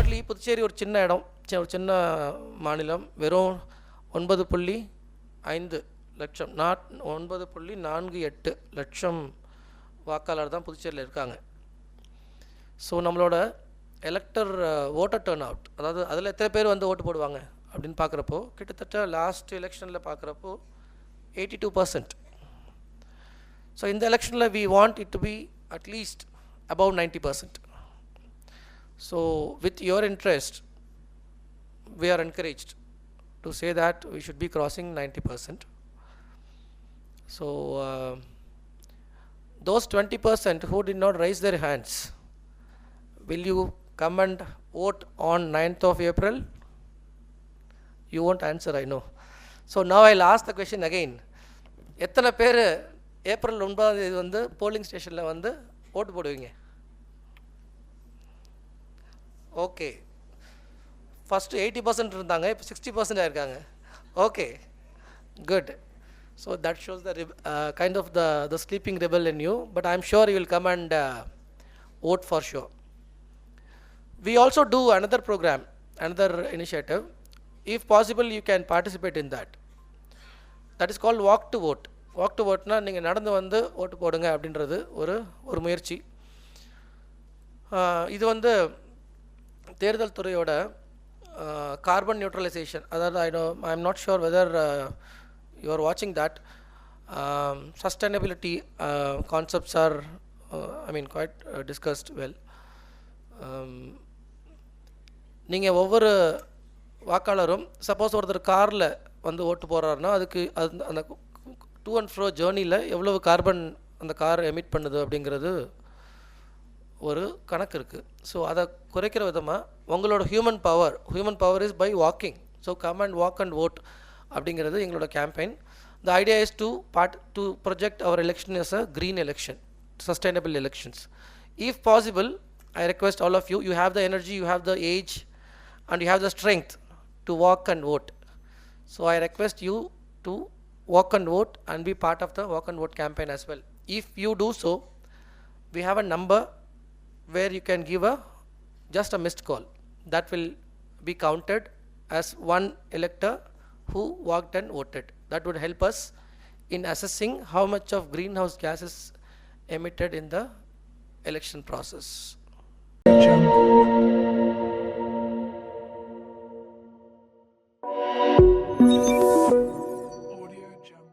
thirdly, Puducherry ஒரு சின்ன இடம், ஒரு சின்ன மாநிலம், வெறும் 9.5 லட்சம், 9.48 லட்சம் வாக்காளர் தான் புதுச்சேரியில் இருக்காங்க. ஸோ நம்மளோட எலக்டர் ஓட்டர் டர்ன் அவுட், அதாவது அதில் எத்தனை பேர் வந்து ஓட்டு போடுவாங்க அப்படின்னு பார்க்குறப்போ கிட்டத்தட்ட லாஸ்ட் எலெக்ஷனில் பார்க்குறப்போ 82%. ஸோ இந்த எலெக்ஷனில் we want it to be at least above 90%. So with your interest, we are encouraged to say that we should be crossing 90%. So those 20% who did not raise their hands, will you come and vote on 9th of April? You won't answer, I know. So now I'll ask the question again. எத்தனை பேர் April 9ஆம் தேதி வந்து polling ஸ்டேஷனில் வந்து ஓட்டு போடுவீங்க? Okay, first 80% இருந்தாங்க, இப்போ 60% ஆயிருக்காங்க. Okay, good. So that shows the kind of the sleeping rebel in you, but I'm sure you will come and vote for sure. We also do another program, another initiative. If possible, you can participate in that. That is called walk to vote. Walk to ஓட்னா நீங்கள் நடந்து வந்து ஓட்டு போடுங்க அப்படின்றது ஒரு முயற்சி. இது வந்து தேர்தல் துறையோட கார்பன் நியூட்ரலைசேஷன், அதாவது I am not sure whether you are வாட்சிங் that. Sustainability concepts are quite discussed well. நீங்கள் ஒவ்வொரு வாக்காளரும் சப்போஸ் ஒருத்தர் காரில் வந்து ஓட்டு போடுறாருன்னா அதுக்கு அந்த டூ அண்ட் ஃப்ரோ ஜேர்னியில் எவ்வளவு கார்பன் அந்த கார் எமிட் பண்ணுது அப்படிங்கிறது ஒரு கணக்கு இருக்குது. ஸோ அதை குறைக்கிற விதமாக உங்களோட human power is by walking. So come and walk and vote அப்படிங்கிறது எங்களோட campaign. The idea is to project our election as a green election, sustainable elections. If possible, I request all of you, you have the energy, you have the age and you have the strength to walk and vote. So I request you to walk and vote and be part of the walk and vote campaign as well. If you do so, we have a number where you can give just a missed call. That will be counted as one elector who walked and voted. That would help us in assessing how much of greenhouse gas is emitted in the election process.